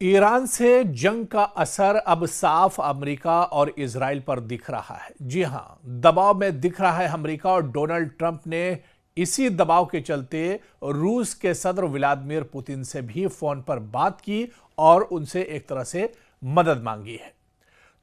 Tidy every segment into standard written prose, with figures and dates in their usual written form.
Iran से जंग का असर अब साफ अमेरिका और इजराइल पर दिख रहा है। जी हां, दबाव में दिख रहा है अमेरिका, और डोनाल्ड ट्रंप ने इसी दबाव के चलते रूस के सदर व्लादिमीर पुतिन से भी फोन पर बात की और उनसे एक तरह से मदद मांगी है।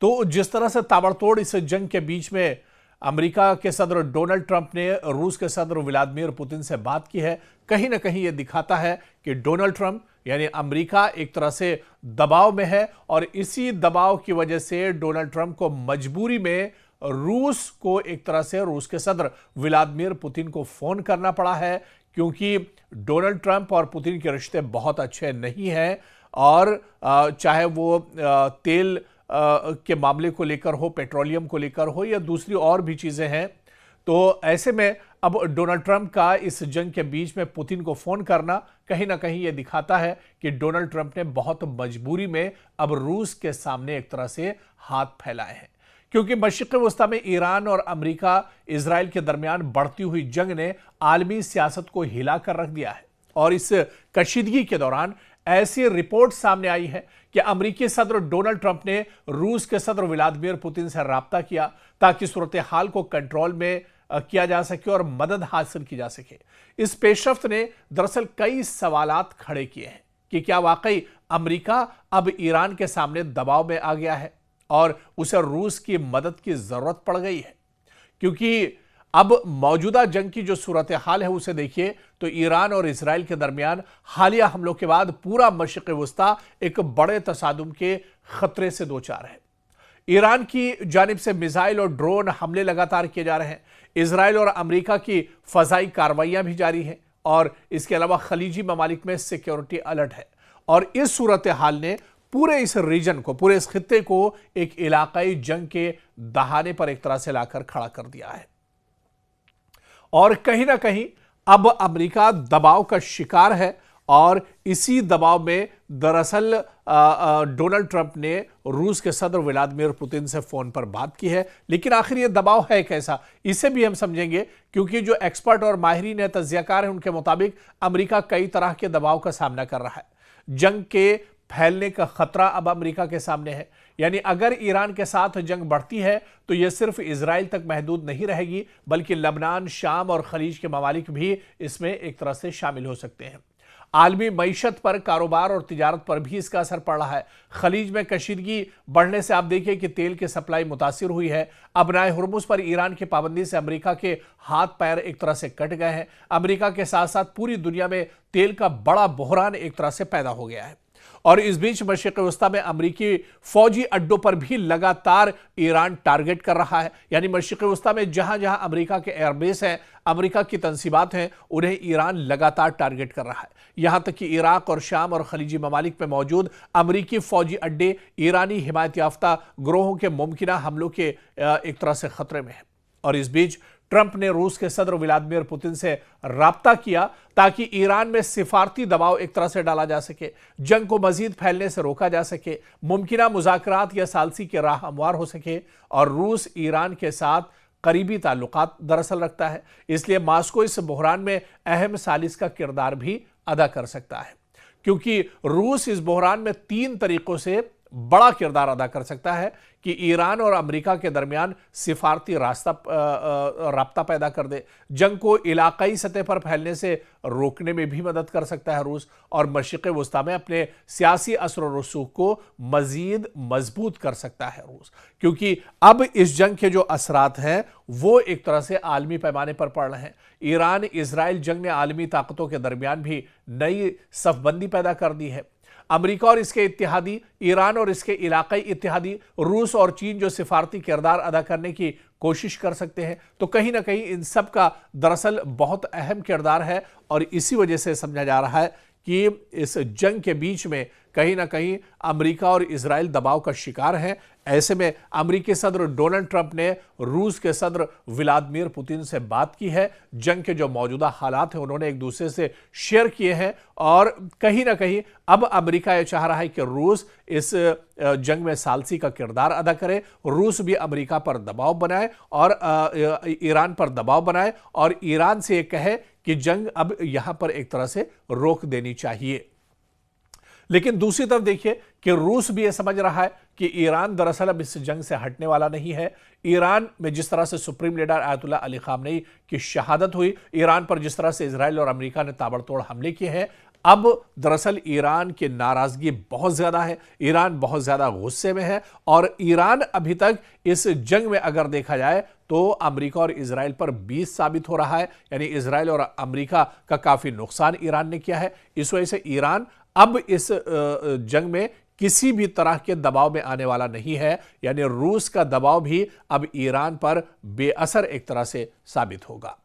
तो जिस तरह से ताबड़तोड़ इस जंग के बीच में अमेरिका के सदर डोनाल्ड ट्रंप ने रूस के सदर व्लादिमीर पुतिन से बात की है, कहीं ना कहीं यह दिखाता है कि डोनाल्ड ट्रंप यानी अमेरिका एक तरह से दबाव में है, और इसी दबाव की वजह से डोनाल्ड ट्रंप को मजबूरी में रूस को एक तरह से रूस के सदर व्लादिमीर पुतिन को फोन करना पड़ा है, क्योंकि डोनाल्ड ट्रंप और पुतिन के रिश्ते बहुत अच्छे नहीं हैं। और चाहे वो तेल के मामले को लेकर हो, पेट्रोलियम को लेकर हो, या दूसरी और भी चीजें हैं। तो ऐसे में अब डोनाल्ड ट्रंप का इस जंग के बीच में पुतिन को फोन करना कहीं ना कहीं यह दिखाता है कि डोनाल्ड ट्रंप ने बहुत मजबूरी में अब रूस के सामने एक तरह से हाथ फैलाए हैं, क्योंकि मशरिक़ वस्ता में ईरान और अमेरिका इजराइल के दरमियान बढ़ती हुई जंग ने आलमी सियासत को हिलाकर रख दिया है। और इस कशीदगी के दौरान ऐसी रिपोर्ट सामने आई है कि अमेरिकी सदर डोनाल्ड ट्रंप ने रूस के सदर व्लादिमीर पुतिन से राब्ता किया ताकि सूरत हाल को कंट्रोल में किया जा सके और मदद हासिल की जा सके। इस पेशरफ्त ने दरअसल कई सवालात खड़े किए हैं कि क्या वाकई अमेरिका अब ईरान के सामने दबाव में आ गया है और उसे रूस की मदद की जरूरत पड़ गई है। क्योंकि अब मौजूदा जंग की जो सूरत हाल है उसे देखिए तो ईरान और इजराइल के दरमियान हालिया हमलों के बाद पूरा मशरिक़ वस्ता एक बड़े तसादुम के खतरे से दो चार है। ईरान की जानिब से मिसाइल और ड्रोन हमले लगातार किए जा रहे हैं। इजराइल और अमेरिका की फजाई कार्रवाइयां भी जारी हैं, और इसके अलावा खलीजी ममालिक में सिक्योरिटी अलर्ट है। और इस सूरत हाल ने पूरे इस रीजन को, पूरे इस खित्ते को एक इलाकाई जंग के दहाने पर एक तरह से लाकर खड़ा कर दिया है। और कहीं ना कहीं अब अमेरिका दबाव का शिकार है, और इसी दबाव में दरअसल डोनाल्ड ट्रंप ने रूस के सदर व्लादिमीर पुतिन से फोन पर बात की है। लेकिन आखिर यह दबाव है कैसा, इसे भी हम समझेंगे, क्योंकि जो एक्सपर्ट और माहिरीन है, तज्जियाकार हैं, उनके मुताबिक अमेरिका कई तरह के दबाव का सामना कर रहा है। जंग के फैलने का खतरा अब अमेरिका के सामने है, यानी अगर ईरान के साथ जंग बढ़ती है तो यह सिर्फ इजराइल तक महदूद नहीं रहेगी, बल्कि लबनान, शाम और खलीज के ममालिक भी इसमें एक तरह से शामिल हो सकते हैं। आलमी मईशत पर, कारोबार और तिजारत पर भी इसका असर पड़ रहा है। खलीज में कशीदगी बढ़ने से आप देखिए कि तेल की सप्लाई मुतासिर हुई है। अबनाए हुर्मुज पर ईरान की पाबंदी से अमेरिका के हाथ पैर एक तरह से कट गए हैं। अमेरिका के साथ साथ पूरी दुनिया में तेल का बड़ा बहरान एक तरह से पैदा हो गया है। और इस बीच मशरिक़ वस्ता में अमेरिकी फौजी अड्डों पर भी लगातार ईरान टारगेट कर रहा है। यानी मशरिक़ वस्ता में जहां जहां अमेरिका के एयरबेस हैं, अमेरिका की तंसीबात हैं, उन्हें ईरान लगातार टारगेट कर रहा है। यहां तक कि इराक और शाम और खलीजी ममालिक में मौजूद अमेरिकी फौजी अड्डे ईरानी हिमायत याफ्ता ग्रोहों के मुमकिना हमलों के एक तरह से खतरे में है। और इस बीच ट्रंप ने रूस के सदर व्लादिमीर पुतिन से राब्ता किया ताकि ईरान में सिफारती दबाव एक तरह से डाला जा सके, जंग को मजीद फैलने से रोका जा सके, मुमकिना मुज़ाकरात या सालसी की राह हमवार हो सके। और रूस ईरान के साथ करीबी ताल्लुकात दरअसल रखता है, इसलिए मास्को इस बहरान में अहम सालिस का किरदार भी अदा कर सकता है, क्योंकि रूस इस बहरान में तीन तरीकों से बड़ा किरदार अदा कर सकता है कि ईरान और अमेरिका के दरमियान सिफारती रास्ता पैदा कर दे, जंग को इलाकाई सतह पर फैलने से रोकने में भी मदद कर सकता है रूस, और मशरिक़ वस्ता में अपने सियासी असर और रसूख को मजीद मजबूत कर सकता है रूस। क्योंकि अब इस जंग के जो असरात हैं वो एक तरह से आलमी पैमाने पर पड़ रहे हैं। ईरान इजराइल जंग ने आलमी ताकतों के दरमियान भी नई सफबंदी पैदा कर दी है। अमेरिका और इसके इत्तेहादी, ईरान और इसके इलाकाई इत्तेहादी, रूस और चीन जो सिफारती किरदार अदा करने की कोशिश कर सकते हैं। तो कहीं ना कहीं इन सब का दरअसल बहुत अहम किरदार है, और इसी वजह से समझा जा रहा है कि इस जंग के बीच में कहीं ना कहीं अमेरिका और इजराइल दबाव का शिकार हैं। ऐसे में अमेरिकी सदर डोनाल्ड ट्रंप ने रूस के सदर व्लादिमीर पुतिन से बात की है। जंग के जो मौजूदा हालात हैं उन्होंने एक दूसरे से शेयर किए हैं, और कहीं ना कहीं अब अमेरिका यह चाह रहा है कि रूस इस जंग में सालसी का किरदार अदा करे, रूस भी अमेरिका पर दबाव बनाए और ईरान पर दबाव बनाए, और ईरान से यह कहे कि जंग अब यहां पर एक तरह से रोक देनी चाहिए। लेकिन दूसरी तरफ देखिए कि रूस भी यह समझ रहा है कि ईरान दरअसल अब इस जंग से हटने वाला नहीं है। ईरान में जिस तरह से supreme leader Ayatollah Ali Khamenei की शहादत हुई, ईरान पर जिस तरह से इजराइल और अमेरिका ने ताबड़तोड़ हमले किए हैं, अब दरअसल ईरान की नाराजगी बहुत ज्यादा है, ईरान बहुत ज्यादा गुस्से में है और ईरान अभी तक इस जंग में अगर देखा जाए तो अमेरिका और इजराइल पर 20 साबित हो रहा है, यानी इजराइल और अमेरिका का काफी नुकसान ईरान ने किया है। इस वजह से ईरान अब इस जंग में किसी भी तरह के दबाव में आने वाला नहीं है, यानी रूस का दबाव भी अब ईरान पर बेअसर एक तरह से साबित होगा।